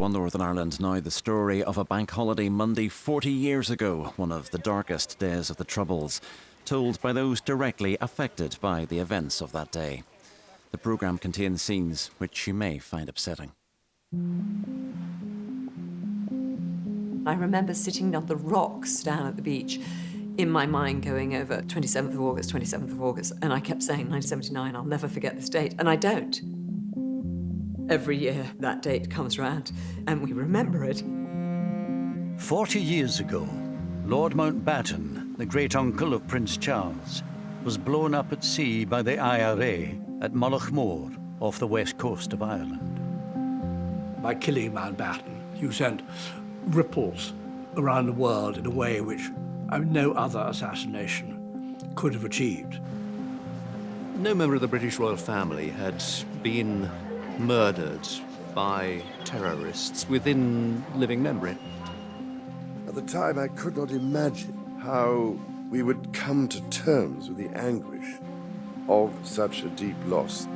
On Northern Ireland now, the story of a bank holiday Monday 40 years ago, one of the darkest days of the Troubles, told by those directly affected by the events of that day. The programme contains scenes which you may find upsetting. I remember sitting on the rocks down at the beach, in my mind going over 27th of August, 27th of August, and I kept saying 1979, I'll never forget this date, and I don't. Every year that date comes around and we remember it. 40 years ago, Lord Mountbatten, the great-uncle of Prince Charles, was blown up at sea by the IRA at Mullaghmore off the west coast of Ireland. By killing Mountbatten, you sent ripples around the world in a way which no other assassination could have achieved. No member of the British royal family had been murdered by terrorists within living memory. At the time, I could not imagine how we would come to terms with the anguish of such a deep loss.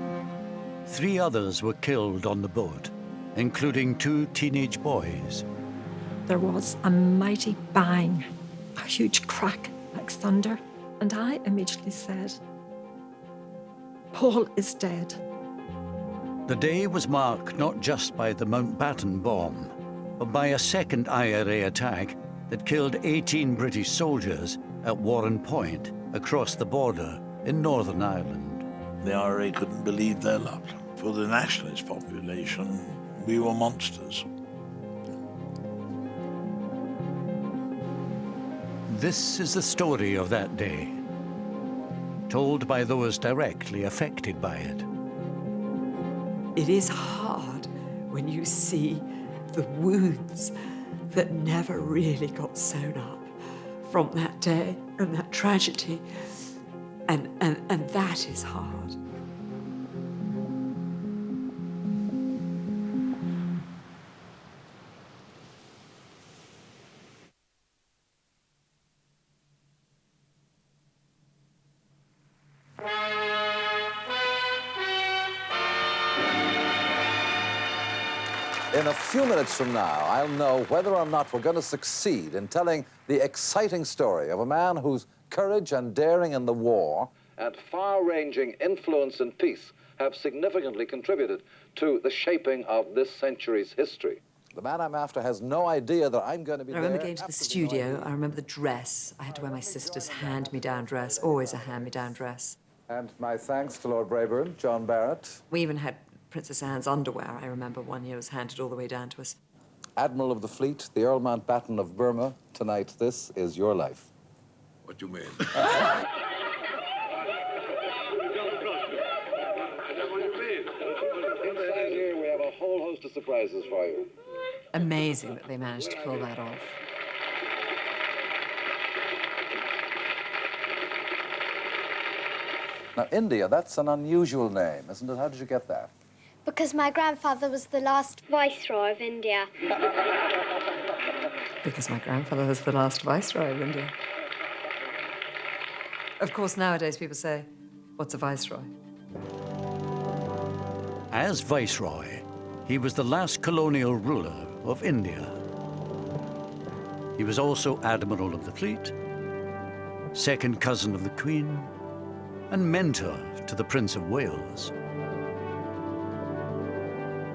3 others were killed on the boat, including 2 teenage boys. There was a mighty bang, a huge crack like thunder, and I immediately said, Paul is dead. The day was marked not just by the Mountbatten bomb, but by a second IRA attack that killed 18 British soldiers at Warren Point, across the border in Northern Ireland. The IRA couldn't believe their luck. For the nationalist population, we were monsters. This is the story of that day, told by those directly affected by it. It is hard when you see the wounds that never really got sewn up from that day and that tragedy, and that is hard. In a few minutes from now, I'll know whether or not we're going to succeed in telling the exciting story of a man whose courage and daring in the war and far-ranging influence in peace have significantly contributed to the shaping of this century's history. The man I'm after has no idea that I'm going to be I remember going to the studio. I remember the dress. I had to wear my sister's hand-me-down dress, always a hand-me-down dress. And my thanks to Lord Brabourne, John Barrett. We even had Princess Anne's underwear, I remember one year was handed all the way down to us. Admiral of the Fleet, the Earl Mountbatten of Burma, tonight this is your life. What do you mean? Inside here we have a whole host of surprises for you. Amazing that they managed to pull that off. Now, India, that's an unusual name, isn't it? How did you get that? Because my grandfather was the last Viceroy of India. Because my grandfather was the last Viceroy of India. Of course, nowadays people say, what's a Viceroy? As Viceroy, he was the last colonial ruler of India. He was also Admiral of the Fleet, second cousin of the Queen, and mentor to the Prince of Wales.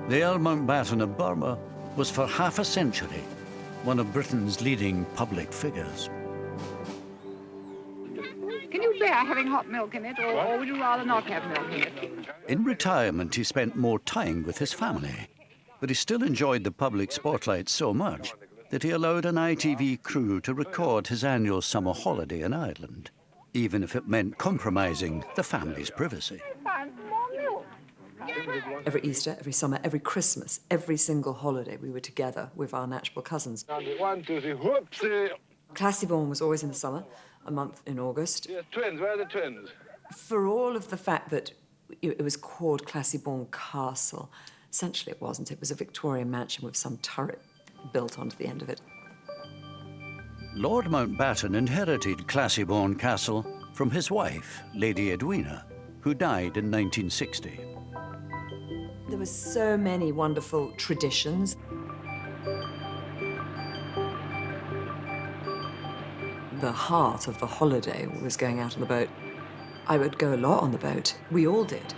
The Earl Mountbatten of Burma was for half a century one of Britain's leading public figures. Can you bear having hot milk in it, or would you rather not have milk in it? In retirement, he spent more time with his family, but he still enjoyed the public spotlight so much that he allowed an ITV crew to record his annual summer holiday in Ireland, even if it meant compromising the family's privacy. Every Easter, every summer, every Christmas, every single holiday, we were together with our natural cousins. 1, 2, 3, whoopsie! Classy-Born was always in the summer, a month in August. Yes, twins, where are the twins? For all of the fact that it was called Classy-Born Castle, essentially it wasn't. It was a Victorian mansion with some turret built onto the end of it. Lord Mountbatten inherited Classy-Born Castle from his wife, Lady Edwina, who died in 1960. There were so many wonderful traditions. The heart of the holiday was going out on the boat. I would go a lot on the boat. We all did.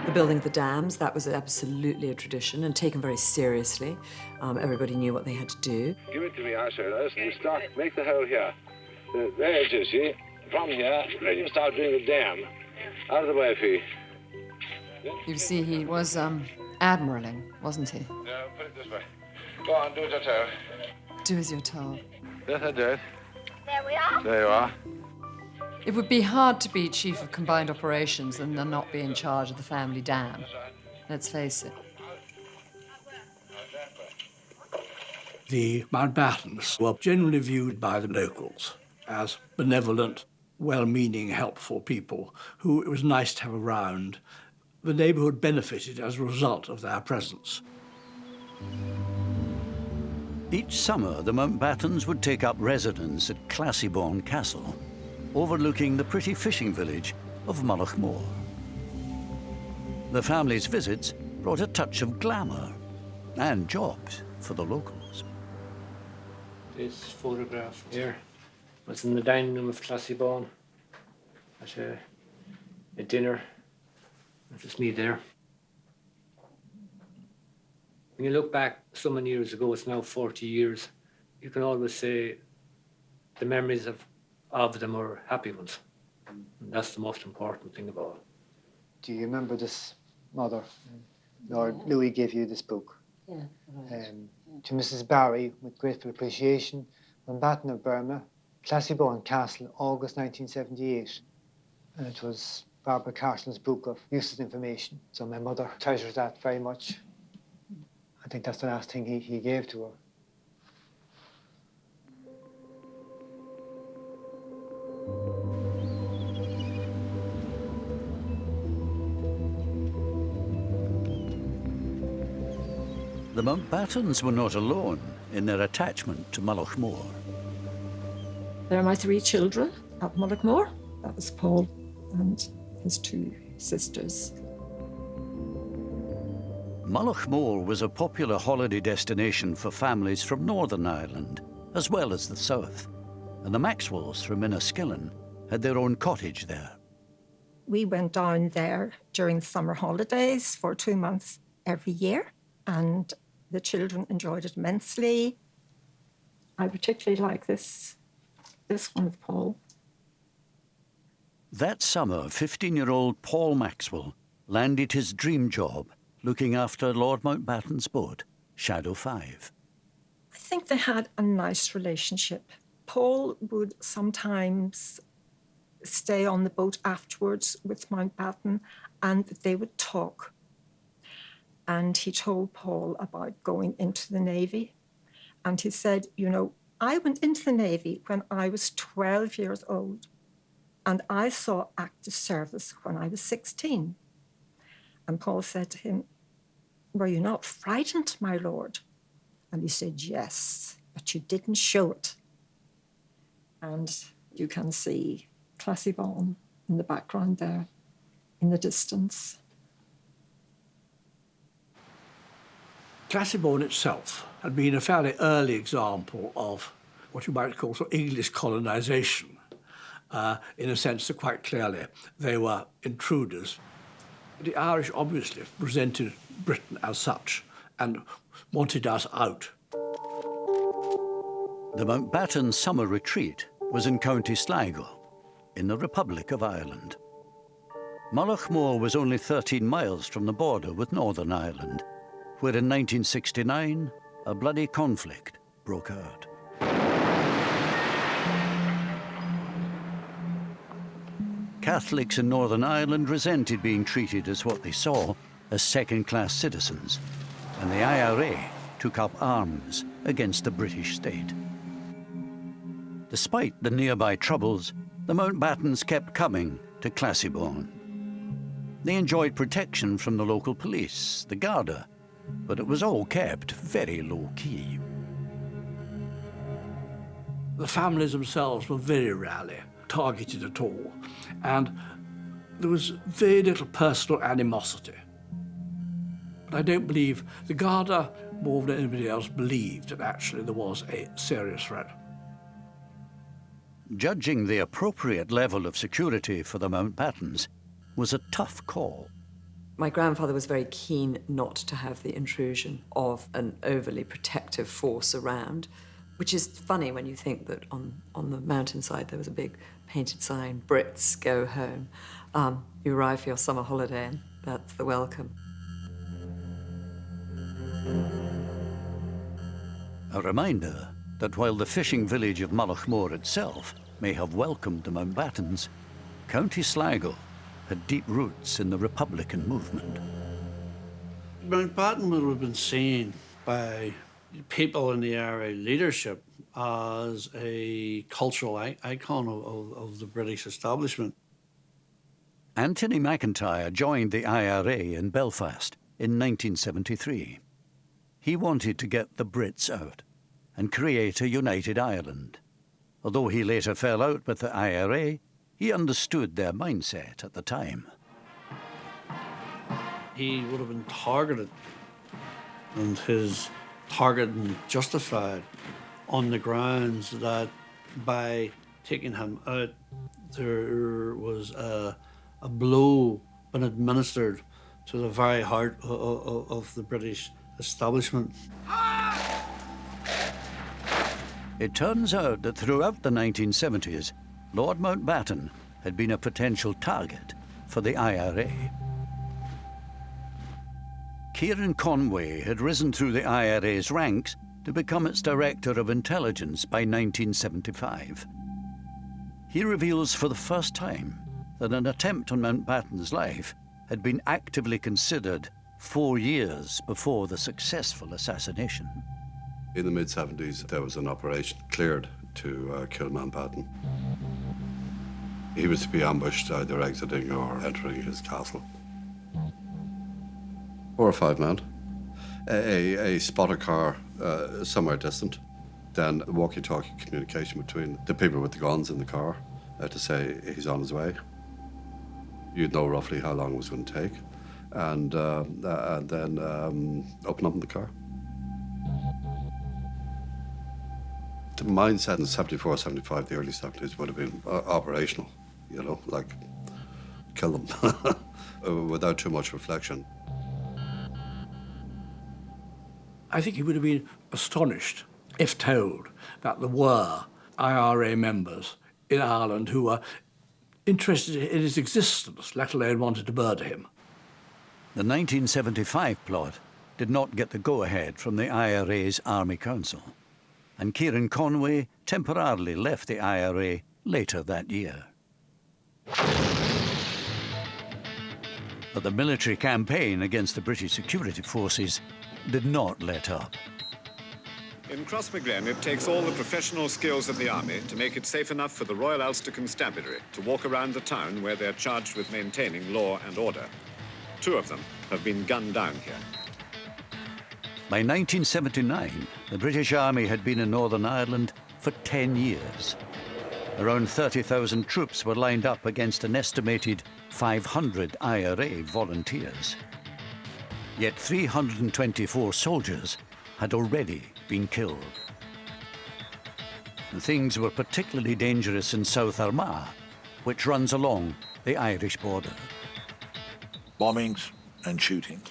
The building of the dams, that was absolutely a tradition and taken very seriously. Everybody knew what they had to do. Give it to me, I said, and you start, make the hole here. There it is, see? From here, then you start doing the dam. Out of the way, Fee. You see, he was admiraling, wasn't he? No, put it this way. Go on, do as you're told. Do as you're told. Yes, I did. There we are. There you are. It would be hard to be chief of combined operations and then not be in charge of the family dam. Let's face it. The Mountbattens were generally viewed by the locals as benevolent, well-meaning, helpful people who it was nice to have around. The neighbourhood benefited as a result of their presence. Each summer, the Mountbattens would take up residence at Classiebawn Castle, overlooking the pretty fishing village of Mullaghmore. The family's visits brought a touch of glamour and jobs for the locals. This photograph here was in the dining room of Classiebawn at a dinner. That's just me there. When you look back so many years ago, it's now 40 years, you can always say the memories of them are happy ones. And that's the most important thing about it. Do you remember this mother? Lord Louis gave you this book. Yeah. To Mrs. Barry, with grateful appreciation, Mountbatten of Burma, Classiebawn Castle, August 1978. And it was Barbara Carson's book of useless information. So my mother treasures that very much. I think that's the last thing he gave to her. The Mountbattens were not alone in their attachment to Mullaghmore. There are my 3 children at Mullaghmore. That was Paul and his 2 sisters. Mullaghmore was a popular holiday destination for families from Northern Ireland, as well as the south, and the Maxwells from Inniskillen had their own cottage there. We went down there during the summer holidays for 2 months every year, and the children enjoyed it immensely. I particularly like this one of Paul. That summer, 15-year-old Paul Maxwell landed his dream job looking after Lord Mountbatten's boat, Shadow 5. I think they had a nice relationship. Paul would sometimes stay on the boat afterwards with Mountbatten and they would talk. And he told Paul about going into the Navy. And he said, you know, I went into the Navy when I was 12 years old. And I saw active service when I was 16. And Paul said to him, were you not frightened, my lord? And he said, yes, but you didn't show it. And you can see Classiebawn in the background there, in the distance. Classiebawn itself had been a fairly early example of what you might call sort of English colonisation, in a sense that quite clearly they were intruders. The Irish obviously presented Britain as such and wanted us out. The Mountbatten summer retreat was in County Sligo, in the Republic of Ireland. Mullaghmore was only 13 miles from the border with Northern Ireland, where in 1969 a bloody conflict broke out. Catholics in Northern Ireland resented being treated as what they saw as second-class citizens, and the IRA took up arms against the British state. Despite the nearby troubles, the Mountbattens kept coming to Classiebawn. They enjoyed protection from the local police, the Garda, but it was all kept very low-key. The families themselves were very rarely targeted at all, and there was very little personal animosity. I don't believe the Garda, more than anybody else, believed that actually there was a serious threat. Judging the appropriate level of security for the Mountbattens was a tough call. My grandfather was very keen not to have the intrusion of an overly protective force around, which is funny when you think that on the mountainside there was a big painted sign, Brits go home. You arrive for your summer holiday and that's the welcome. A reminder that while the fishing village of Mullaghmore itself may have welcomed the Mountbattens, County Sligo had deep roots in the Republican movement. Mountbatten would have been seen by people in the IRA leadership as a cultural icon of the British establishment. Anthony McIntyre joined the IRA in Belfast in 1973. He wanted to get the Brits out and create a united Ireland. Although he later fell out with the IRA, he understood their mindset at the time. He would have been targeted, and his targeting justified on the grounds that by taking him out, there was a blow been administered to the very heart of the British establishment. It turns out that throughout the 1970s, Lord Mountbatten had been a potential target for the IRA. Kieran Conway had risen through the IRA's ranks to become its Director of Intelligence by 1975. He reveals for the first time that an attempt on Mountbatten's life had been actively considered 4 years before the successful assassination. In the mid-70s, there was an operation cleared to kill Mountbatten. He was to be ambushed either exiting or entering his castle. 4 or 5 men. A spotter car somewhere distant. Then walkie-talkie communication between the people with the guns in the car to say he's on his way. You'd know roughly how long it was going to take. And then open up the car. The mindset in 74, 75, the early 70s would have been operational, you know, like kill them without too much reflection. I think he would have been astonished if told that there were IRA members in Ireland who were interested in his existence, let alone wanted to murder him. The 1975 plot did not get the go-ahead from the IRA's Army Council, and Kieran Conway temporarily left the IRA later that year. But the military campaign against the British security forces did not let up. In Crossmaglen, it takes all the professional skills of the army to make it safe enough for the Royal Ulster Constabulary to walk around the town where they're charged with maintaining law and order. 2 of them have been gunned down here. By 1979, the British Army had been in Northern Ireland for 10 years. Around 30,000 troops were lined up against an estimated 500 IRA volunteers. Yet 324 soldiers had already been killed. And things were particularly dangerous in South Armagh, which runs along the Irish border. Bombings and shootings.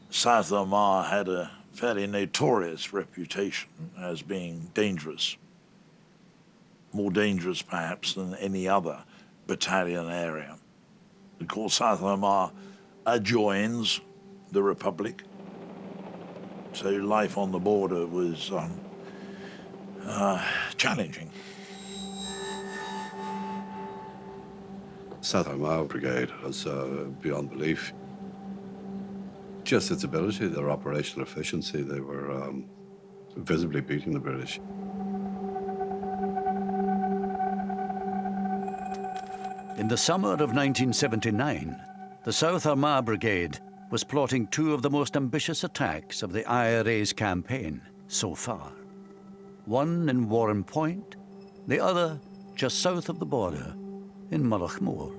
South Armagh had a fairly notorious reputation as being dangerous, more dangerous perhaps than any other battalion area. Of course, South Armagh adjoins the Republic, so life on the border was challenging. South Armagh Brigade was beyond belief. Just its ability, their operational efficiency, they were visibly beating the British. In the summer of 1979, the South Armagh Brigade was plotting 2 of the most ambitious attacks of the IRA's campaign so far. One in Warren Point, the other just south of the border in Mullaghmore.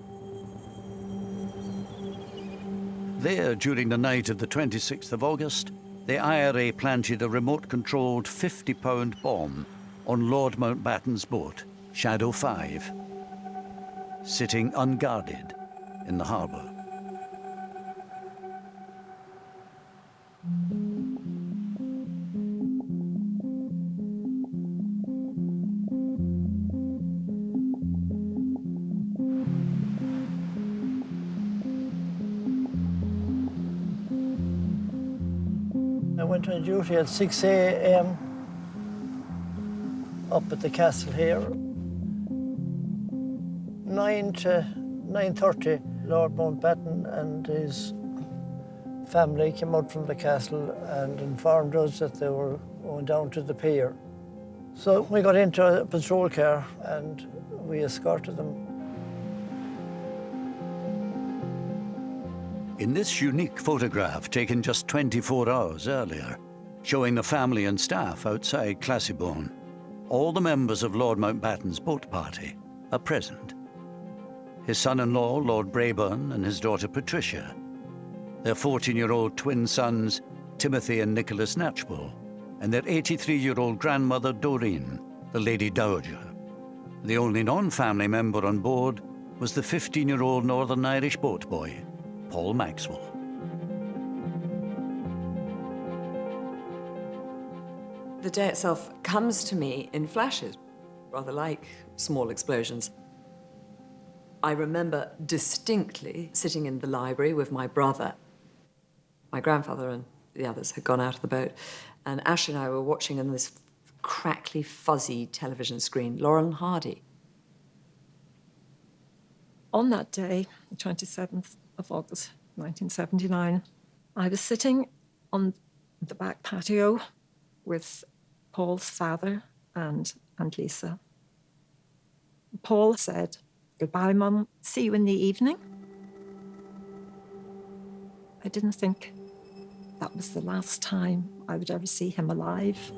There, during the night of the 26th of August, the IRA planted a remote-controlled 50-pound bomb on Lord Mountbatten's boat, Shadow 5, sitting unguarded in the harbour. I went on duty at 6 a.m. up at the castle here. 9 to 9:30, Lord Mountbatten and his family came out from the castle and informed us that they were going down to the pier. So we got into a patrol car and we escorted them. In this unique photograph taken just 24 hours earlier, showing the family and staff outside Classiebawn, all the members of Lord Mountbatten's boat party are present. His son-in-law, Lord Brabourne, and his daughter Patricia, their 14-year-old twin sons, Timothy and Nicholas Natchbull, and their 83-year-old grandmother, Doreen, the Lady Dowager. The only non-family member on board was the 15-year-old Northern Irish boat boy, Paul Maxwell. The day itself comes to me in flashes, rather like small explosions. I remember distinctly sitting in the library with my brother. My grandfather and the others had gone out of the boat, and Ashley and I were watching on this crackly, fuzzy television screen, Laurel and Hardy. On that day, the 27th of August, 1979, I was sitting on the back patio with Paul's father and Aunt Lisa. Paul said, "Goodbye, Mum. See you in the evening." I didn't think that was the last time I would ever see him alive.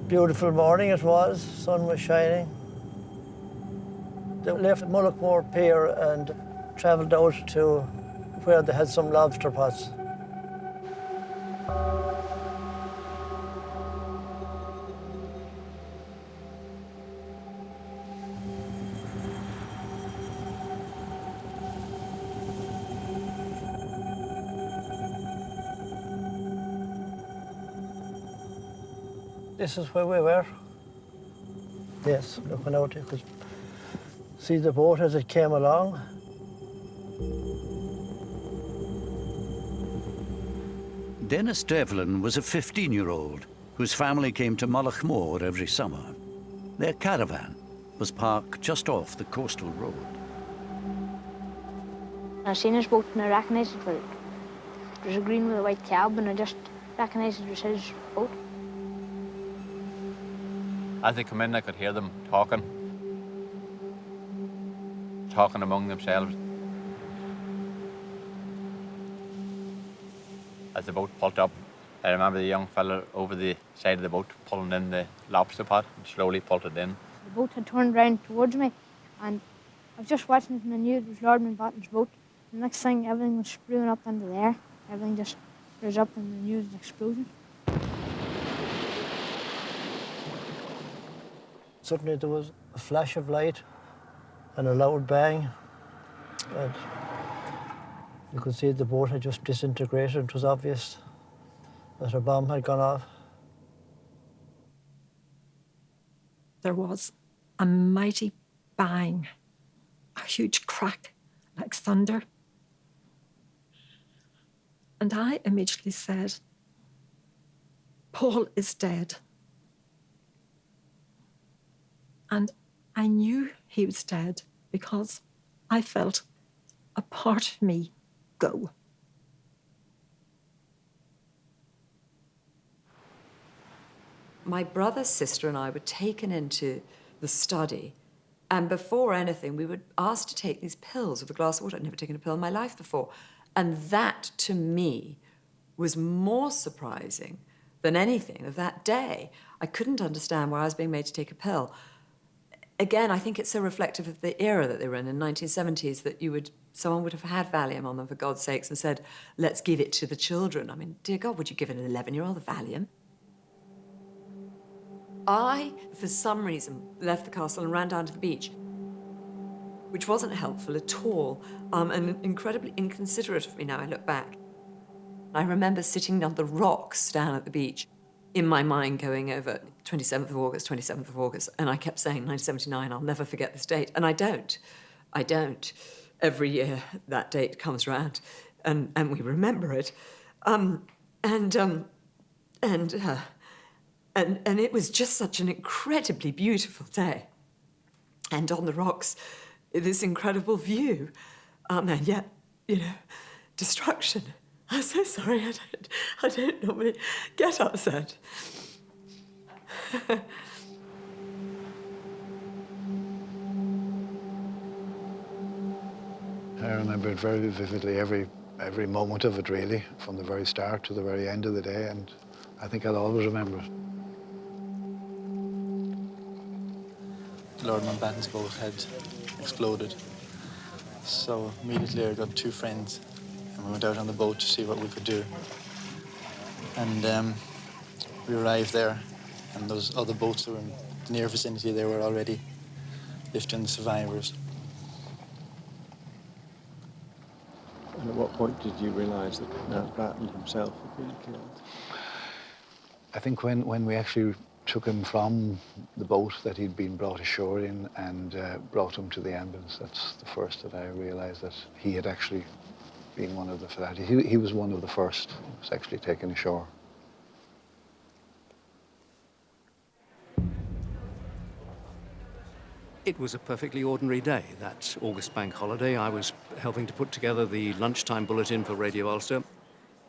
Beautiful morning it was, sun was shining. They left Mullaghmore Pier and travelled out to where they had some lobster pots. This is where we were. Yes, looking out, you could see the boat as it came along. Dennis Devlin was a 15-year-old whose family came to Mullaghmore every summer. Their caravan was parked just off the coastal road. I seen his boat and I recognised it. There was a green with a white cab and I just recognised it was his boat. As they come in, I could hear them talking among themselves. As the boat pulled up, I remember the young fella over the side of the boat pulling in the lobster pot and slowly pulled it in. The boat had turned round towards me and I was just watching it and I knew it was Lord Mountbatten's boat. The next thing, everything was spewing up into the air. Everything just rose up and I knew it was an explosion. Suddenly there was a flash of light and a loud bang, and you could see the boat had just disintegrated. It was obvious that a bomb had gone off. There was a mighty bang, a huge crack like thunder. And I immediately said, "Paul is dead." And I knew he was dead because I felt a part of me go. My brother, sister, and I were taken into the study, and before anything, we were asked to take these pills with a glass of water. I'd never taken a pill in my life before. And that, to me, was more surprising than anything of that day. I couldn't understand why I was being made to take a pill. again, I think it's so reflective of the era that they were in the 1970s, that someone would have had Valium on them, for God's sakes, and said, let's give it to the children. I mean, dear God, would you give an 11-year-old a Valium? I, for some reason, left the castle and ran down to the beach, which wasn't helpful at all, and incredibly inconsiderate of me now I look back. I remember sitting on the rocks down at the beach, in my mind going over 27th of August, and I kept saying 1979, I'll never forget this date, and I don't. Every year that date comes round, and we remember it. And it was just such an incredibly beautiful day. And on the rocks, this incredible view. And yet, destruction. I'm so sorry, I don't normally get upset. I remember it very vividly, every moment of it, really, from the very start to the very end of the day, and I think I'll always remember it. Lord Mountbatten's boat had exploded, so immediately I got two friends and we went out on the boat to see what we could do. And we arrived there, and those other boats that were in the near vicinity, they were already lifting the survivors. And at what point did you realise that Mountbatten himself had been killed? I think when we actually took him from the boat that he'd been brought ashore in and brought him to the ambulance, that's the first that I realised that he had actually been one of the fatalities. He was one of the first who was actually taken ashore. It was a perfectly ordinary day, that August bank holiday. I was helping to put together the lunchtime bulletin for Radio Ulster.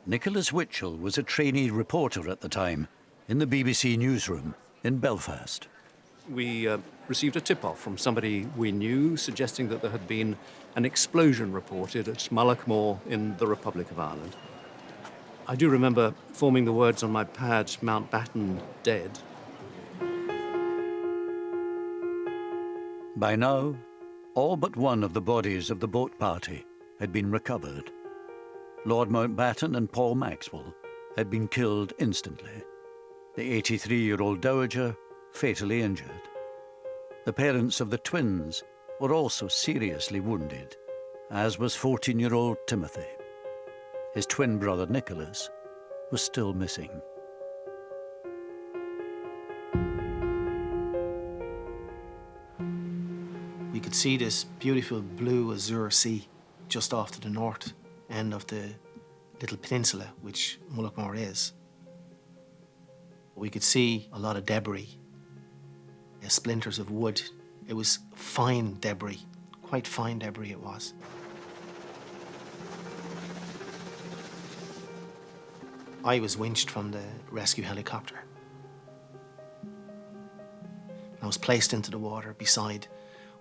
Nicholas Witchell was a trainee reporter at the time in the BBC newsroom in Belfast. We received a tip-off from somebody we knew suggesting that there had been an explosion reported at Mullaghmore in the Republic of Ireland. I do remember forming the words on my pad, Mountbatten Dead. By now, all but one of the bodies of the boat party had been recovered. Lord Mountbatten and Paul Maxwell had been killed instantly. The 83-year-old dowager fatally injured. The parents of the twins were also seriously wounded, as was 14-year-old Timothy. His twin brother Nicholas was still missing. We could see this beautiful blue azure sea just off to the north end of the little peninsula, which Mullaghmore is. We could see a lot of debris, splinters of wood. It was fine debris, quite fine debris it was. I was winched from the rescue helicopter. I was placed into the water beside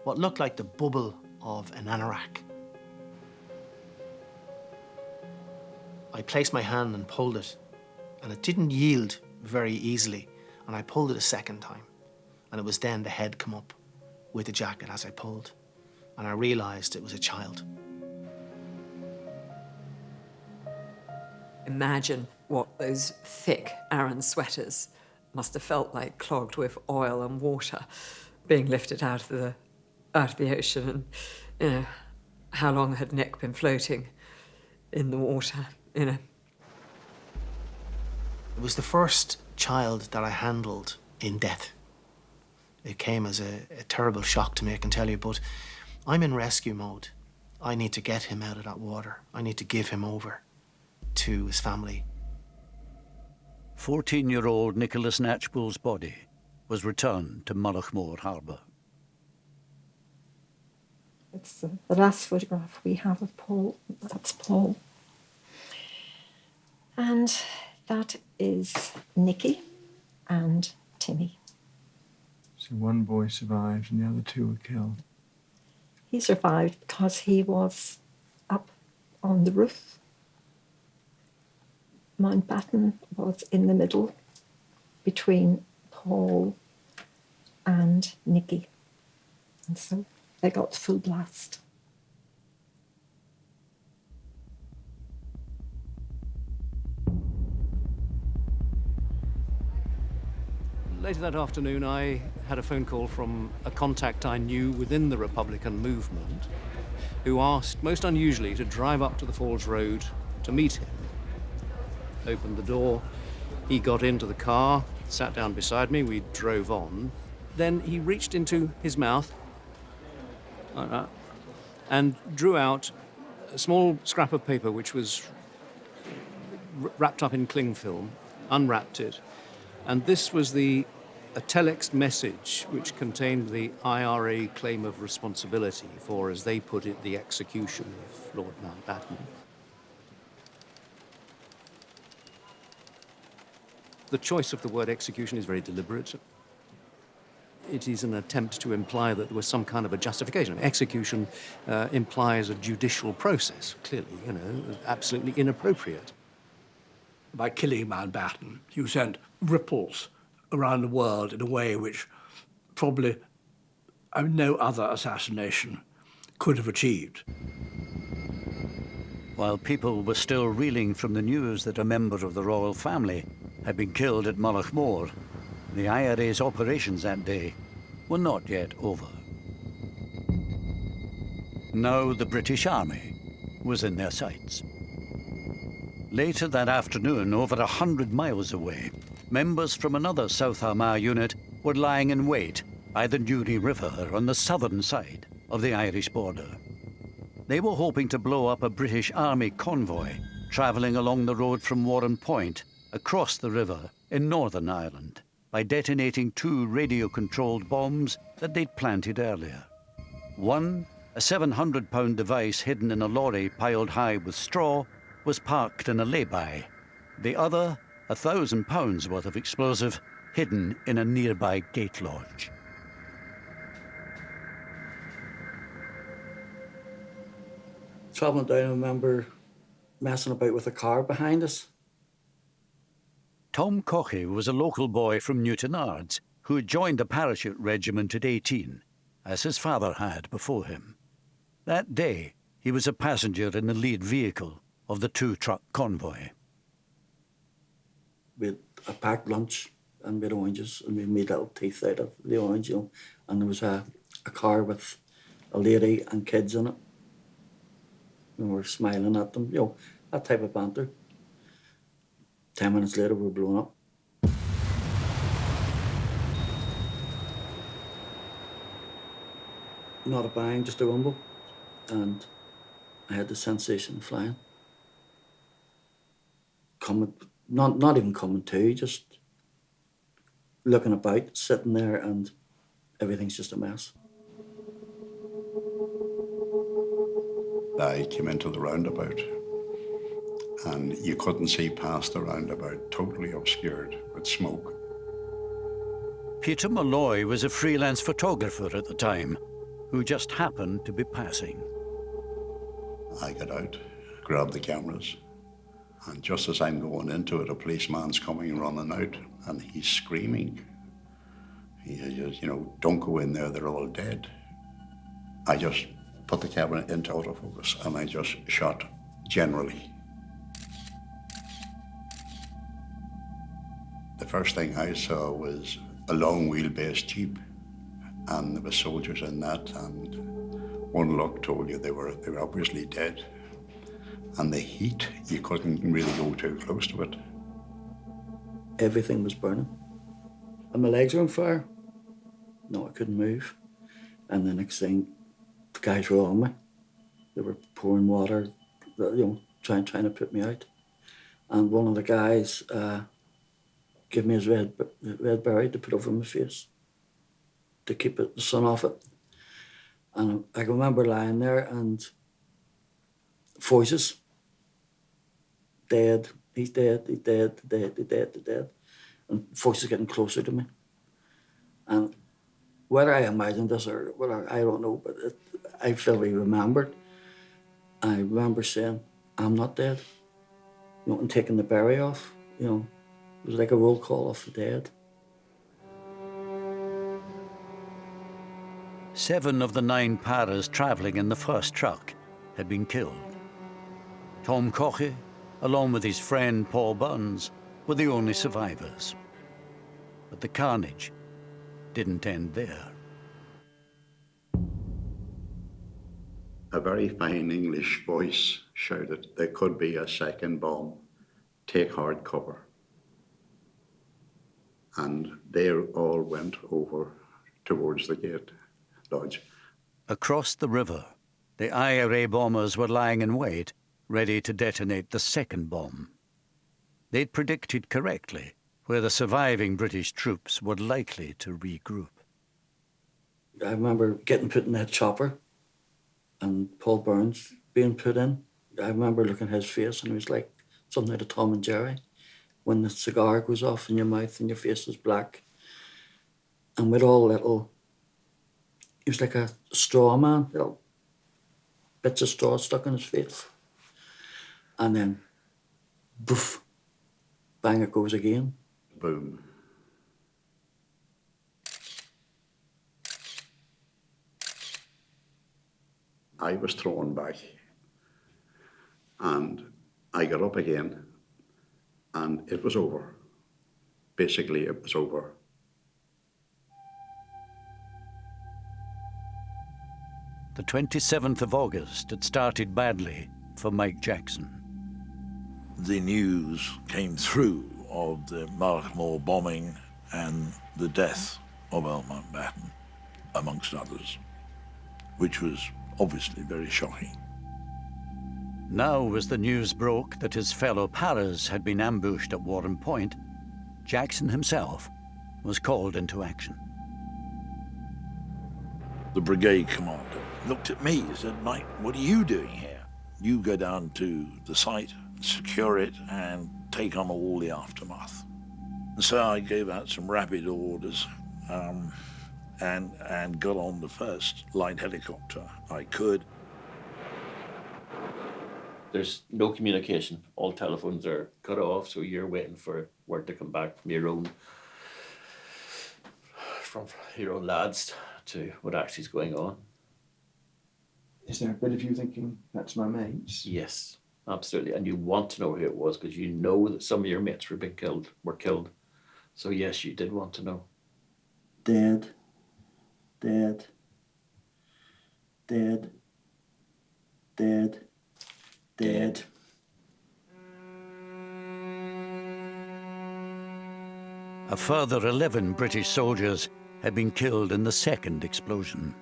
what looked like the bubble of an anorak. I placed my hand and pulled it, and it didn't yield very easily, and I pulled it a second time, and it was then the head come up with the jacket as I pulled, and I realised it was a child. Imagine what those thick Aran sweaters must have felt like, clogged with oil and water, being lifted out of the ocean. And, how long had Nick been floating in the water, It was the first child that I handled in death. It came as a terrible shock to me, I can tell you, but I'm in rescue mode. I need to get him out of that water. I need to give him over to his family. 14-year-old Nicholas Knatchbull's body was returned to Mullaghmore Harbour. It's the last photograph we have of Paul. That's Paul. And that is Nicky and Timmy. So one boy survived and the other two were killed. He survived because he was up on the roof. Mountbatten was in the middle between Paul and Nicky. And so they got the full blast. Later that afternoon, I had a phone call from a contact I knew within the Republican movement who asked, most unusually, to drive up to the Falls Road to meet him. Opened the door, he got into the car, sat down beside me, we drove on. Then he reached into his mouth like that, and drew out a small scrap of paper which was wrapped up in cling film, unwrapped it, and this was a telex message which contained the IRA claim of responsibility for, as they put it, the execution of Lord Mountbatten. The choice of the word execution is very deliberate. It is an attempt to imply that there was some kind of a justification. Execution implies a judicial process, clearly, absolutely inappropriate. By killing Mountbatten, you sent ripples around the world in a way which probably no other assassination could have achieved. While people were still reeling from the news that a member of the royal family had been killed at Mullaghmore, the IRA's operations that day were not yet over. Now the British Army was in their sights. Later that afternoon, over 100 miles away, members from another South Armagh unit were lying in wait by the Newry River on the southern side of the Irish border. They were hoping to blow up a British Army convoy travelling along the road from Warren Point across the river in Northern Ireland by detonating 2 radio-controlled bombs that they'd planted earlier. One, a 700-pound device hidden in a lorry piled high with straw, was parked in a lay-by. The other, 1,000 pounds worth of explosive, hidden in a nearby gate lodge. Travelling down, I remember messing about with a car behind us. Tom Caughey was a local boy from Newtonards who had joined the parachute regiment at 18, as his father had before him. That day, he was a passenger in the lead vehicle of the 2-truck convoy. We had a packed lunch and we had oranges and we made little teeth out of the orange, and there was a car with a lady and kids in it. And we were smiling at them, that type of banter. 10 minutes later, we were blown up. Not a bang, just a rumble. And I had the sensation of flying. Not even coming to, just looking about, sitting there, and everything's just a mess. I came into the roundabout and you couldn't see past the roundabout, totally obscured with smoke. Peter Malloy was a freelance photographer at the time, who just happened to be passing. I got out, grabbed the cameras, and just as I'm going into it, a policeman's coming running out, and he's screaming. He says, don't go in there, they're all dead. I just put the camera into autofocus, and I just shot generally. The first thing I saw was a long wheelbase Jeep, and there were soldiers in that, and one look told you they were obviously dead. And the heat, you couldn't really go too close to it. Everything was burning. And my legs were on fire. No, I couldn't move. And the next thing, the guys were on me. They were pouring water, trying to put me out. And one of the guys gave me his red berry to put over my face to keep the sun off it. And I can remember lying there and voices. Dead, he's dead, he's dead, dead, he's dead, he's dead. And voices getting closer to me. And whether I imagined this or whether, I don't know, but I vividly remembered. I remember saying, I'm not dead. And taking the berry off, it was like a roll call of the dead. 7 of the 9 paras travelling in the first truck had been killed. Tom Coche, along with his friend Paul Burns, were the only survivors. But the carnage didn't end there. A very fine English voice shouted, "There could be a second bomb. Take hard cover." And they all went over towards the gate lodge. Across the river, the IRA bombers were lying in wait, ready to detonate the second bomb. They'd predicted correctly where the surviving British troops were likely to regroup. I remember getting put in that chopper and Paul Burns being put in. I remember looking at his face and it was like something out of Tom and Jerry. When the cigar goes off in your mouth and your face is black. And with all little, he was like a straw man, little bits of straw stuck in his face. And then, boof, bang it goes again. Boom. I was thrown back and I got up again and it was over. Basically, it was over. The 27th of August had started badly for Mike Jackson. The news came through of the Malachmore bombing and the death of Earl Mountbatten, amongst others, which was obviously very shocking. Now, as the news broke that his fellow paras had been ambushed at Warren Point, Jackson himself was called into action. The brigade commander looked at me and said, "Mike, what are you doing here? You go down to the site, secure it, and take on all the aftermath." And so I gave out some rapid orders and got on the first light helicopter I could. There's no communication. All telephones are cut off, so you're waiting for word to come back from your own lads to what actually is going on. Is there a bit of you thinking, that's my mates? Yes, absolutely. And you want to know who it was because you know that some of your mates were killed. So yes, you did want to know. Dead, dead, dead, dead, dead. A further 11 British soldiers had been killed in the second explosion.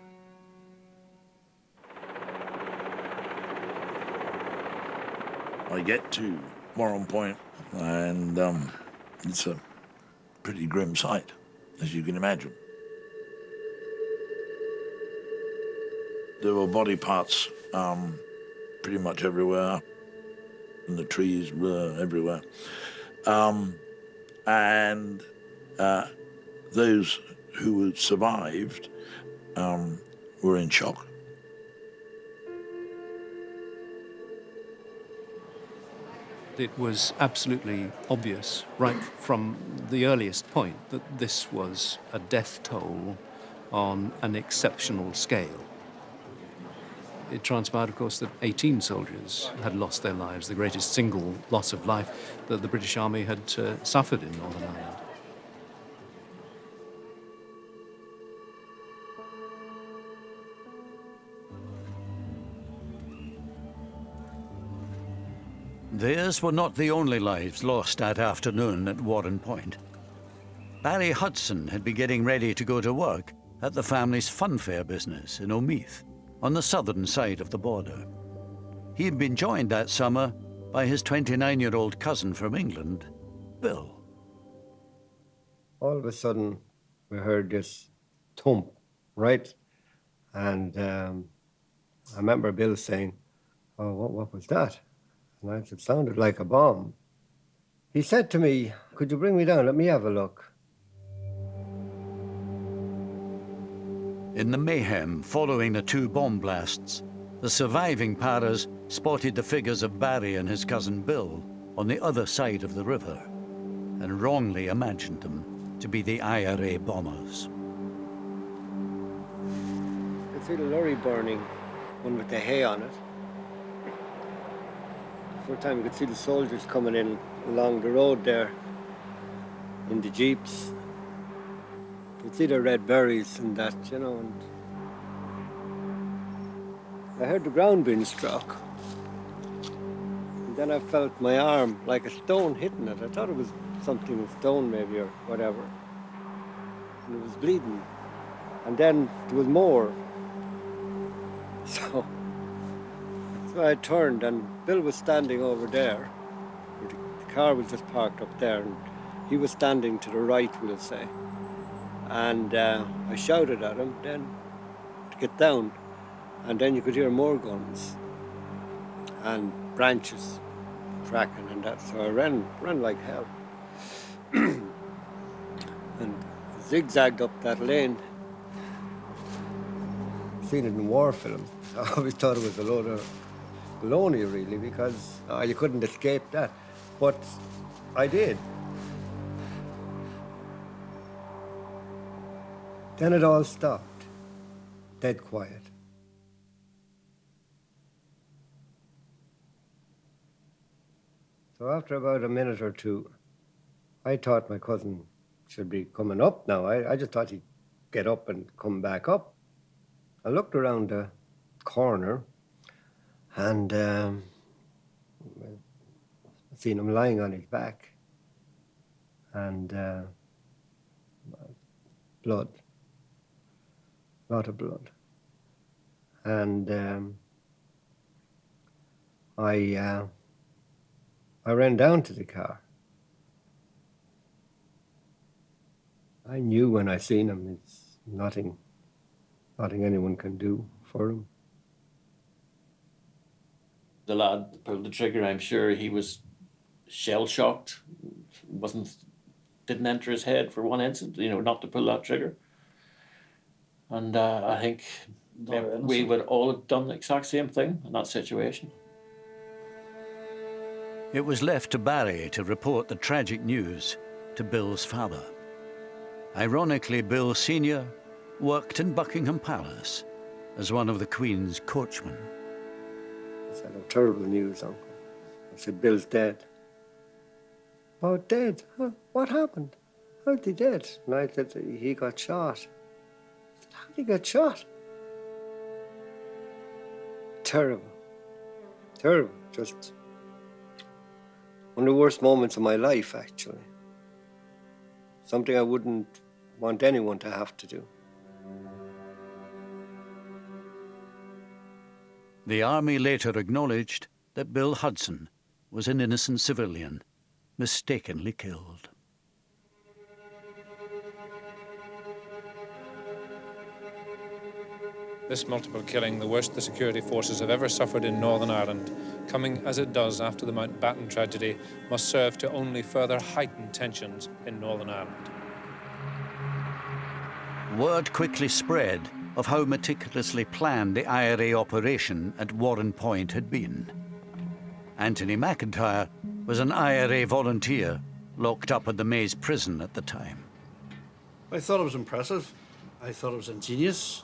I get to Warren Point and it's a pretty grim sight, as you can imagine. There were body parts pretty much everywhere, and the trees were everywhere. And those who had survived were in shock. It was absolutely obvious, right from the earliest point, that this was a death toll on an exceptional scale. It transpired, of course, that 18 soldiers had lost their lives, the greatest single loss of life that the British Army had suffered in Northern Ireland. Theirs were not the only lives lost that afternoon at Warren Point. Barry Hudson had been getting ready to go to work at the family's funfair business in Omeath, on the southern side of the border. He had been joined that summer by his 29-year-old cousin from England, Bill. All of a sudden, we heard this thump, right? And I remember Bill saying, "Oh, what was that?" And I said, "It sounded like a bomb." He said to me, "Could you bring me down? Let me have a look." In the mayhem following the 2 bomb blasts, the surviving paras spotted the figures of Barry and his cousin Bill on the other side of the river and wrongly imagined them to be the IRA bombers. see the lorry burning, one with the hay on it. The first time you could see the soldiers coming in along the road there in the jeeps. You could see the red berries and that, you know. And I heard the ground being struck. And then I felt my arm like a stone hitting it. I thought it was something, a stone maybe or whatever. And it was bleeding. And then there was more. So I turned and Bill was standing over there. The car was just parked up there and he was standing to the right, we'll say. And I shouted at him then to get down. And then you could hear more guns and branches cracking and that. So I ran like hell. And zigzagged up that lane. Seen it in war films. I always thought it was a load of baloney, really, because you couldn't escape that. But I did. Then it all stopped. Dead quiet. So after about a minute or two, I thought my cousin should be coming up now. I just thought he'd get up and come back up. I looked around the corner and I seen him lying on his back and blood, a lot of blood. And I ran down to the car. I knew when I seen him, it's nothing anyone can do for him. The lad that pulled the trigger, I'm sure he was shell-shocked. Didn't enter his head for one instant, you know, not to pull that trigger. And I think we would all have done the exact same thing in that situation. It was left to Barry to report the tragic news to Bill's father. Ironically, Bill Sr. worked in Buckingham Palace as one of the Queen's coachmen. I said, "Oh, terrible news, Uncle." I said, "Bill's dead." "Oh, dead? Huh? What happened? How'd he dead?" And I said, "He got shot." I said, "How'd he get shot?" Terrible. Terrible. Just one of the worst moments of my life, actually. Something I wouldn't want anyone to have to do. The army later acknowledged that Bill Hudson was an innocent civilian, mistakenly killed. This multiple killing, the worst the security forces have ever suffered in Northern Ireland, coming as it does after the Mountbatten tragedy, must serve to only further heighten tensions in Northern Ireland. Word quickly spread of how meticulously planned the IRA operation at Warren Point had been. Anthony McIntyre was an IRA volunteer locked up at the Maze prison at the time. I thought it was impressive. I thought it was ingenious,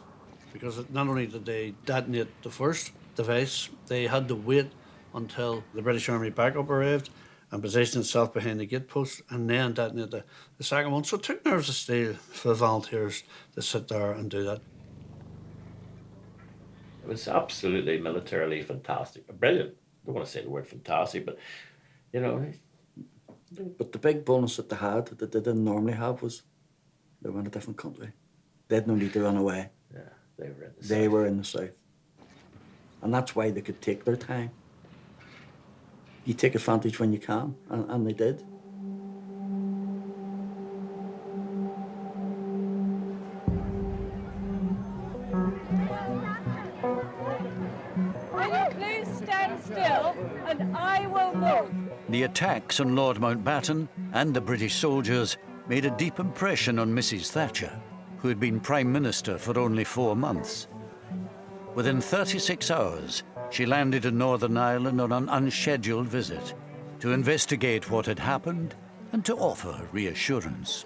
because not only did they detonate the first device, they had to wait until the British Army backup arrived and positioned itself behind the gate post and then detonate the second one. So it took nerves of steel for the volunteers to sit there and do that. It was absolutely militarily fantastic. Brilliant. I don't want to say the word fantastic, but, you know. But the big bonus that they had, that they didn't normally have, was they were in a different country. They had no need to run away. Yeah, they were in the south. They were in the south. And that's why they could take their time. You take advantage when you can, and they did. Will you please stand still and I will move? The attacks on Lord Mountbatten and the British soldiers made a deep impression on Mrs. Thatcher, who had been Prime Minister for only 4 months. Within 36 hours, she landed in Northern Ireland on an unscheduled visit to investigate what had happened and to offer reassurance.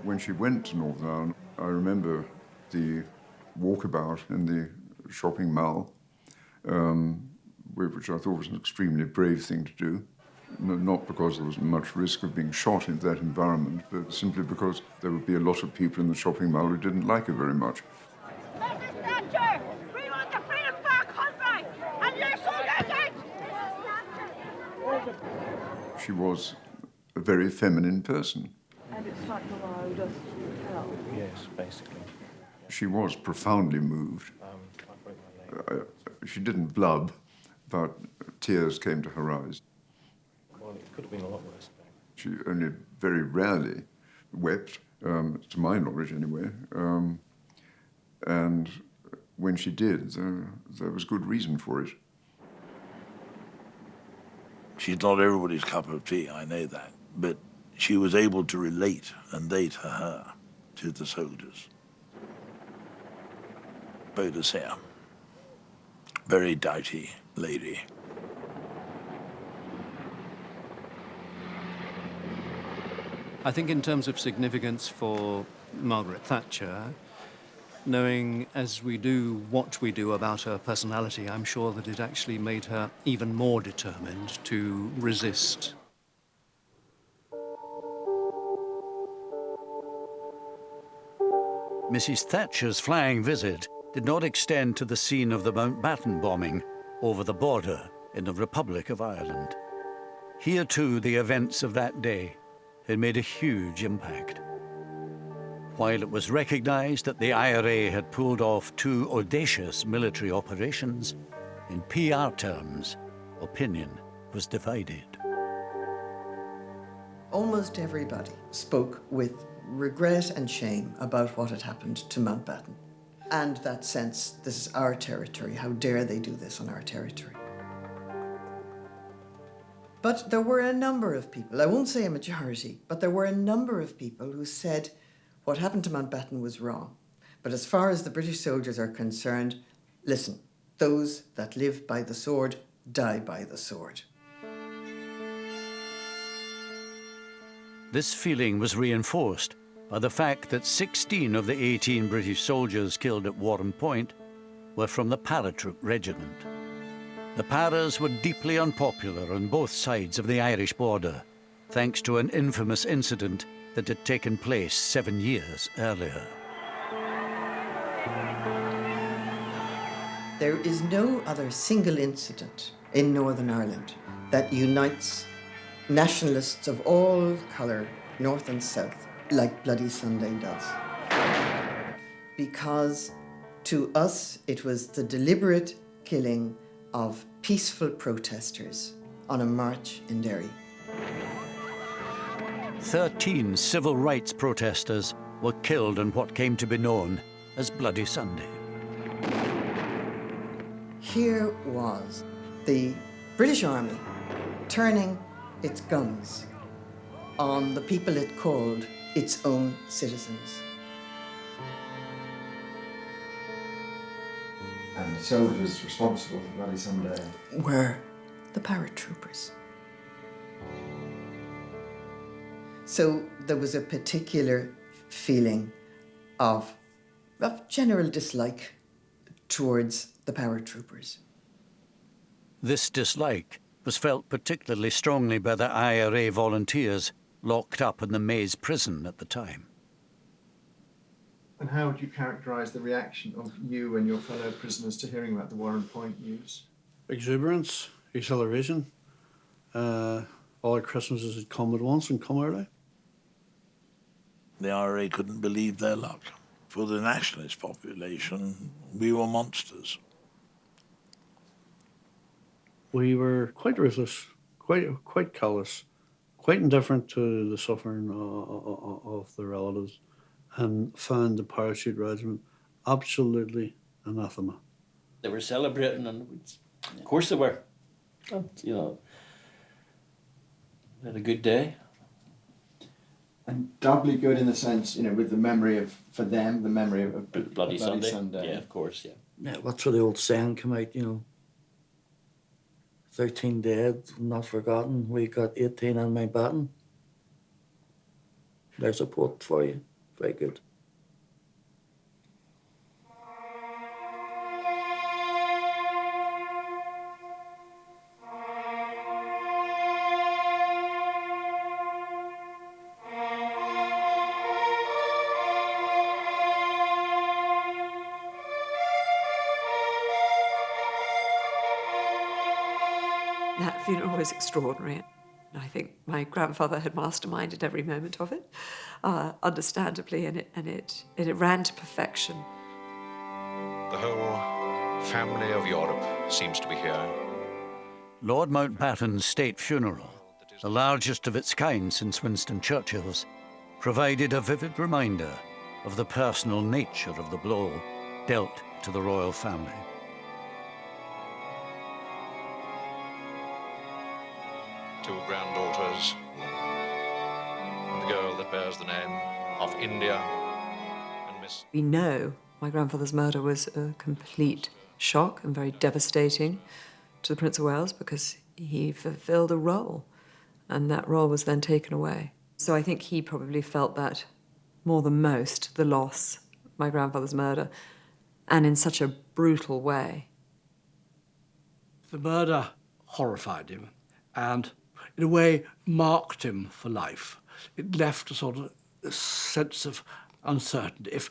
When she went to Northern Ireland, I remember the walkabout in the shopping mall, which I thought was an extremely brave thing to do. Not because there was much risk of being shot in that environment, but simply because there would be a lot of people in the shopping mall who didn't like it very much. Mrs. Thatcher, we want the freedom for our country, and you're so good. She was a very feminine person. And it's not allowed us to tell. Yes, basically. She was profoundly moved. She didn't blub, but tears came to her eyes. Well, it could have been a lot worse. She only very rarely wept, to my knowledge anyway. And when she did, there was good reason for it. She's not everybody's cup of tea, I know that, but she was able to relate, and they to her, to the soldiers. Bodas here. Very doughty lady. I think in terms of significance for Margaret Thatcher, knowing as we do what we do about her personality, I'm sure that it actually made her even more determined to resist. Mrs. Thatcher's flying visit did not extend to the scene of the Mountbatten bombing over the border in the Republic of Ireland. Here too, the events of that day had made a huge impact. While it was recognized that the IRA had pulled off 2 audacious military operations, in PR terms, opinion was divided. Almost everybody spoke with regret and shame about what had happened to Mountbatten. And that sense, this is our territory, how dare they do this on our territory? But there were a number of people, I won't say a majority, but there were a number of people who said what happened to Mountbatten was wrong. But as far as the British soldiers are concerned, listen, those that live by the sword die by the sword. This feeling was reinforced by the fact that 16 of the 18 British soldiers killed at Warren Point were from the paratroop regiment. The Paras were deeply unpopular on both sides of the Irish border, thanks to an infamous incident that had taken place 7 years earlier. There is no other single incident in Northern Ireland that unites nationalists of all colour, north and south, like Bloody Sunday does. Because to us, it was the deliberate killing of peaceful protesters on a march in Derry. 13 civil rights protesters were killed on what came to be known as Bloody Sunday. Here was the British Army turning its guns on the people it called its own citizens. And the soldiers responsible for Bloody Sunday were the paratroopers. So there was a particular feeling of general dislike towards the paratroopers. This dislike was felt particularly strongly by the IRA volunteers locked up in the Maze prison at the time. And how would you characterise the reaction of you and your fellow prisoners to hearing about the Warren Point news? Exuberance, exhilaration. All our Christmases had come at once and come early. The IRA couldn't believe their luck. For the nationalist population, we were monsters. We were quite ruthless, quite callous, quite indifferent to the suffering of the relatives, and found the parachute regiment absolutely anathema. They were celebrating, and of course they were. And, you know, they had a good day. And doubly good in the sense, you know, with the memory of, for them, the memory of Bloody Sunday. Yeah, of course, yeah. Yeah, that's where the old saying came out, you know. 13 dead, not forgotten. We got 18 on Mountbatten. There's a quote for you. Very good. That funeral was extraordinary. I think my grandfather had masterminded every moment of it, understandably, and it ran to perfection. The whole family of Europe seems to be here. Lord Mountbatten's state funeral, the largest of its kind since Winston Churchill's, provided a vivid reminder of the personal nature of the blow dealt to the royal family. Two granddaughters, and the girl that bears the name of India, and Miss... We know my grandfather's murder was a complete shock and very devastating to the Prince of Wales because he fulfilled a role, and that role was then taken away. So I think he probably felt that more than most, the loss, my grandfather's murder, and in such a brutal way. The murder horrified him and, in a way, marked him for life. It left a sort of sense of uncertainty. If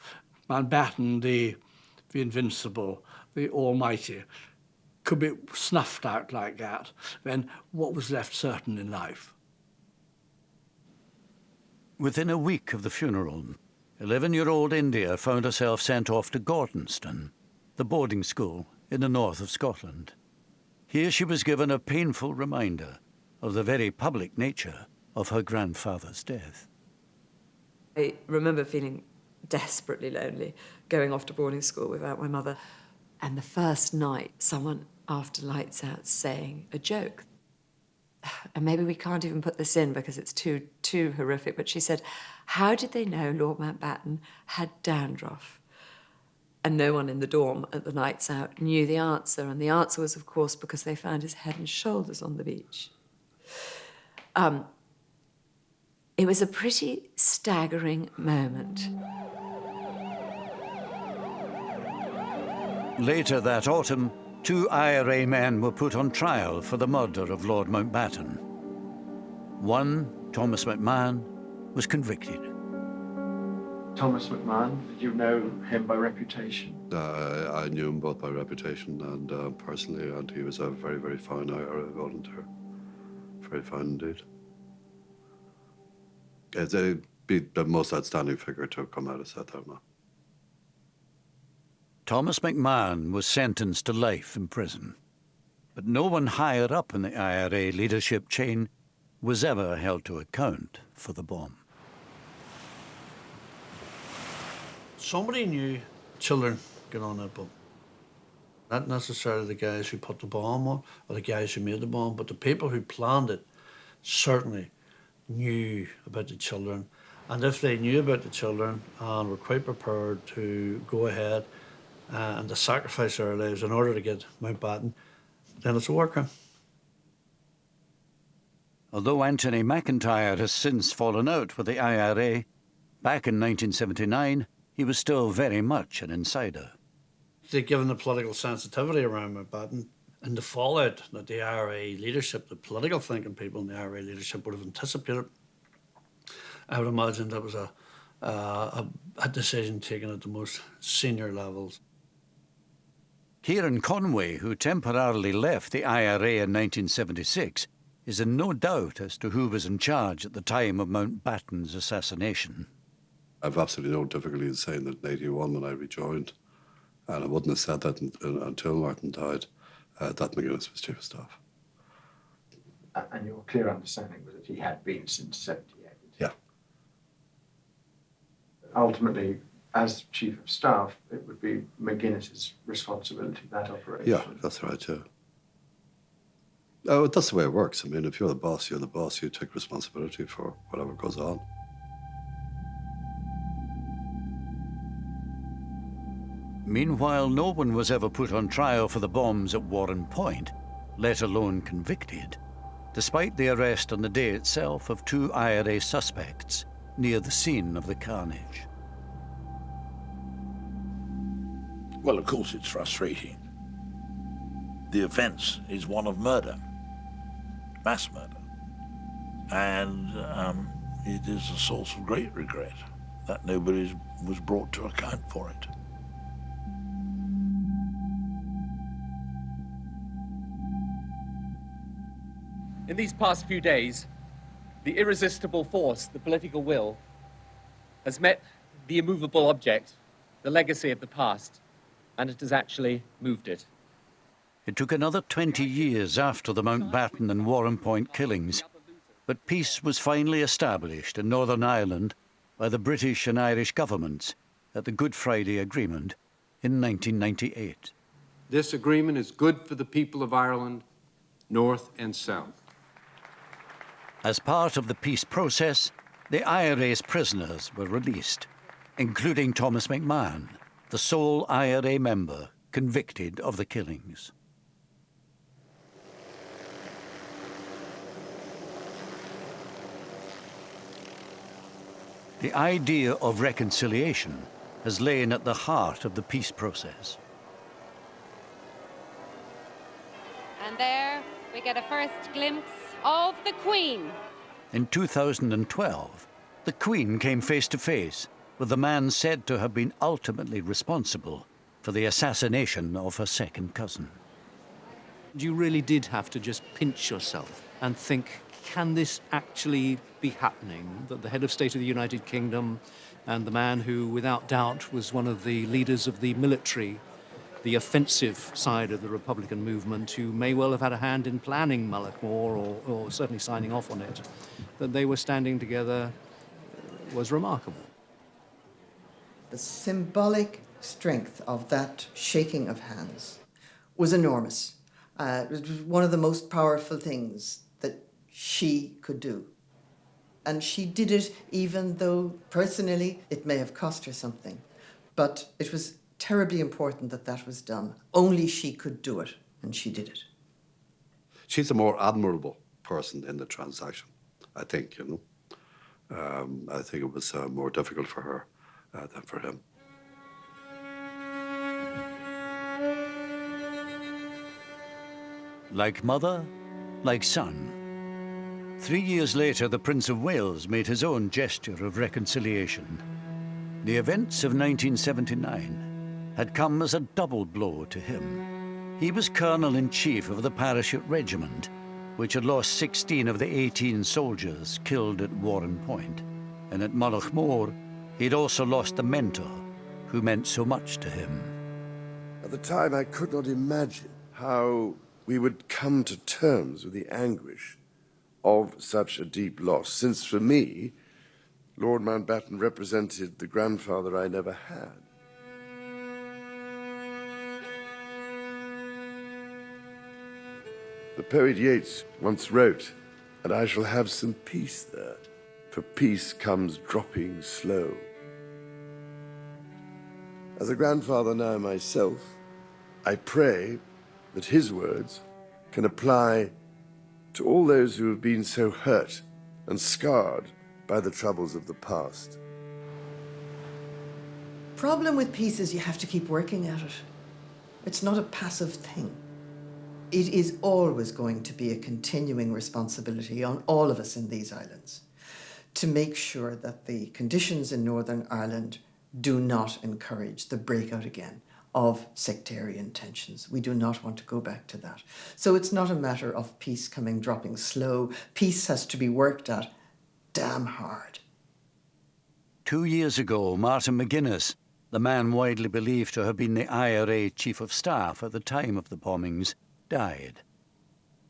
Mountbatten, the invincible, the almighty, could be snuffed out like that, then what was left certain in life? Within a week of the funeral, 11-year-old India found herself sent off to Gordonston, the boarding school in the north of Scotland. Here she was given a painful reminder of the very public nature of her grandfather's death. I remember feeling desperately lonely, going off to boarding school without my mother. And the first night, someone, after lights out, saying a joke. And maybe we can't even put this in because it's too horrific, but she said, how did they know Lord Mountbatten had dandruff? And no one in the dorm at the nights out knew the answer. And the answer was, of course, because they found his head and shoulders on the beach. It was a pretty staggering moment. Later that autumn, 2 IRA men were put on trial for the murder of Lord Mountbatten. One, Thomas McMahon, was convicted. Thomas McMahon, did you know him by reputation? I knew him both by reputation and personally, and he was a very, very fine IRA volunteer. Very fine indeed. They'd be the most outstanding figure to have come out of Southampton. Thomas McMahon was sentenced to life in prison, but no one higher up in the IRA leadership chain was ever held to account for the bomb. Somebody knew children get on that boat. Not necessarily the guys who put the bomb on or the guys who made the bomb, but the people who planned it certainly knew about the children. And if they knew about the children and were quite prepared to go ahead and to sacrifice their lives in order to get Mountbatten, then it's a war crime. Although Anthony McIntyre has since fallen out with the IRA, back in 1979, he was still very much an insider. Given the political sensitivity around Mountbatten and the fallout that the IRA leadership, the political thinking people in the IRA leadership would have anticipated, I would imagine that was a decision taken at the most senior levels. Kieran Conway, who temporarily left the IRA in 1976, is in no doubt as to who was in charge at the time of Mountbatten's assassination. I've absolutely no difficulty in saying that in 81 when I rejoined, and I wouldn't have said that until Martin died, that McGuinness was chief of staff. And your clear understanding was that he had been since 78? Yeah. Ultimately, as chief of staff, it would be McGuinness's responsibility, that operation. Yeah, that's right, yeah. Oh, that's the way it works. I mean, if you're the boss, you're the boss. You take responsibility for whatever goes on. Meanwhile, no one was ever put on trial for the bombs at Warren Point, let alone convicted, despite the arrest on the day itself of 2 IRA suspects near the scene of the carnage. Well, of course it's frustrating. The offence is one of murder, mass murder. And it is a source of great regret that nobody was brought to account for it. In these past few days, the irresistible force, the political will, has met the immovable object, the legacy of the past, and it has actually moved it. It took another 20 years after the Mountbatten and Warrenpoint killings, but peace was finally established in Northern Ireland by the British and Irish governments at the Good Friday Agreement in 1998. This agreement is good for the people of Ireland, North and South. As part of the peace process, the IRA's prisoners were released, including Thomas McMahon, the sole IRA member convicted of the killings. The idea of reconciliation has lain at the heart of the peace process. And there we get a first glimpse of the Queen. In 2012, the Queen came face to face with the man said to have been ultimately responsible for the assassination of her second cousin. You really did have to just pinch yourself and think, can this actually be happening? That the head of state of the United Kingdom and the man who, without doubt, was one of the leaders of the military, the offensive side of the Republican movement, who may well have had a hand in planning Mullaghmore or certainly signing off on it, that they were standing together was remarkable. The symbolic strength of that shaking of hands was enormous. It was one of the most powerful things that she could do. And she did it even though personally it may have cost her something. But it was terribly important that that was done. Only she could do it, and she did it. She's a more admirable person in the transaction, I think, you know. I think it was more difficult for her than for him. Like mother, like son. 3 years later, the Prince of Wales made his own gesture of reconciliation. The events of 1979 had come as a double blow to him. He was Colonel-in-Chief of the Parachute Regiment, which had lost 16 of the 18 soldiers killed at Warrenpoint. And at Mullaghmore, he'd also lost a mentor who meant so much to him. At the time, I could not imagine how we would come to terms with the anguish of such a deep loss, since for me, Lord Mountbatten represented the grandfather I never had. The poet Yeats once wrote, "And I shall have some peace there, for peace comes dropping slow." As a grandfather now myself, I pray that his words can apply to all those who have been so hurt and scarred by the troubles of the past. Problem with peace is you have to keep working at it. It's not a passive thing. It is always going to be a continuing responsibility on all of us in these islands to make sure that the conditions in Northern Ireland do not encourage the breakout again of sectarian tensions. We do not want to go back to that. So it's not a matter of peace dropping slow. Peace has to be worked at damn hard. 2 years ago, Martin McGuinness, the man widely believed to have been the IRA Chief of Staff at the time of the bombings, died.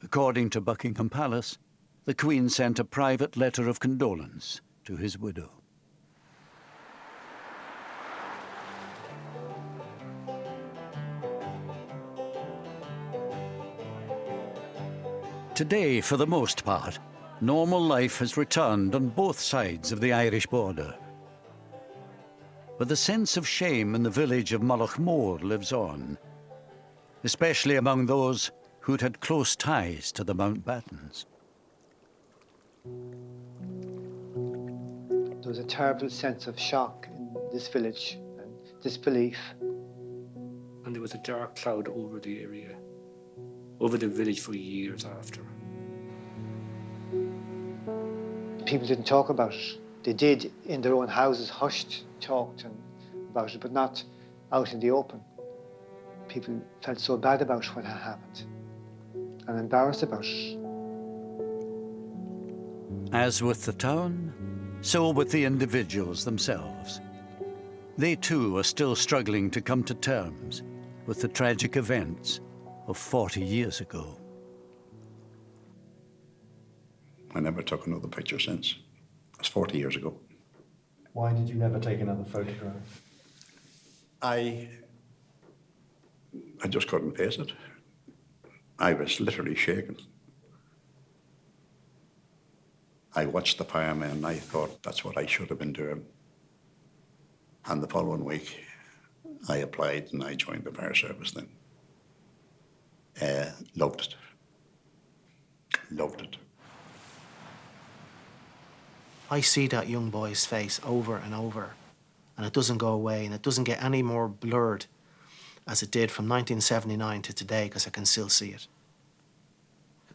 According to Buckingham Palace, the Queen sent a private letter of condolence to his widow. Today, for the most part, normal life has returned on both sides of the Irish border. But the sense of shame in the village of Mullaghmore lives on, especially among those who'd had close ties to the Mountbattens. There was a terrible sense of shock in this village and disbelief. And there was a dark cloud over the area, over the village for years after. People didn't talk about it. They did in their own houses, hushed, talked about it, but not out in the open. People felt so bad about what had happened and embarrassed about it. As with the town, so with the individuals themselves. They too are still struggling to come to terms with the tragic events of 40 years ago. I never took another picture since. That's 40 years ago. Why did you never take another photograph? I just couldn't face it. I was literally shaking. I watched the firemen and I thought that's what I should have been doing. And the following week, I applied and I joined the fire service then. Loved it. Loved it. I see that young boy's face over and over, and it doesn't go away, and it doesn't get any more blurred as it did from 1979 to today, because I can still see it.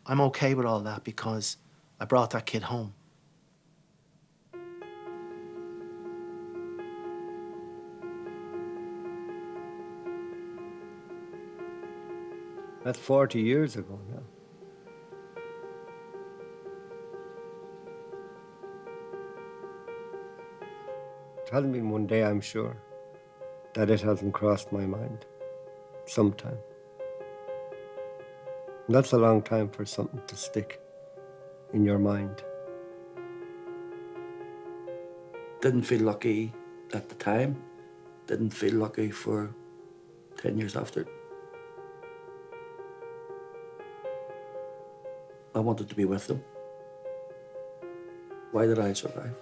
I'm okay with all that because I brought that kid home. That's 40 years ago now. It hasn't been one day, I'm sure, that it hasn't crossed my mind. Sometime. And that's a long time for something to stick in your mind. Didn't feel lucky at the time. Didn't feel lucky for 10 years after. I wanted to be with them. Why did I survive?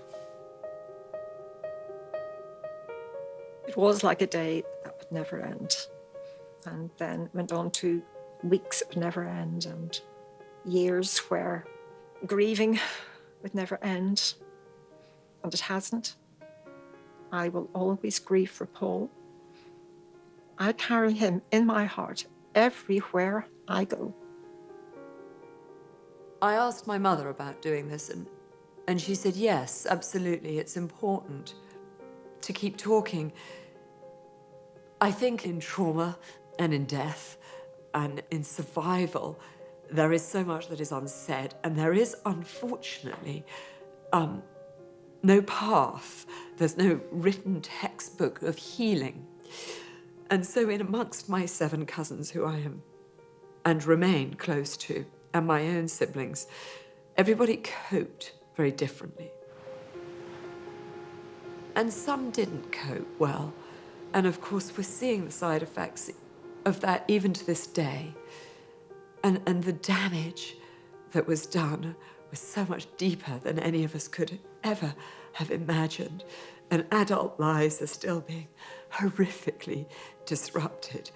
It was like a day that would never end. And then went on to weeks that would never end and years where grieving would never end. And it hasn't. I will always grieve for Paul. I carry him in my heart everywhere I go. I asked my mother about doing this, and she said, yes, absolutely, it's important to keep talking. I think in trauma and in death and in survival, there is so much that is unsaid, and there is, unfortunately, no path. There's no written textbook of healing. And so in amongst my 7 cousins who I am and remain close to, and my own siblings, everybody coped very differently. And some didn't cope well. And of course, we're seeing the side effects of that even to this day. And the damage that was done was so much deeper than any of us could ever have imagined. And adult lives are still being horrifically disrupted.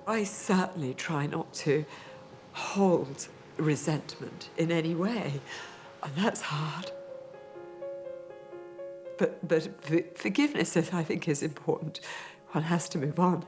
I certainly try not to hold resentment in any way, and that's hard. But forgiveness, I think, is important. One has to move on.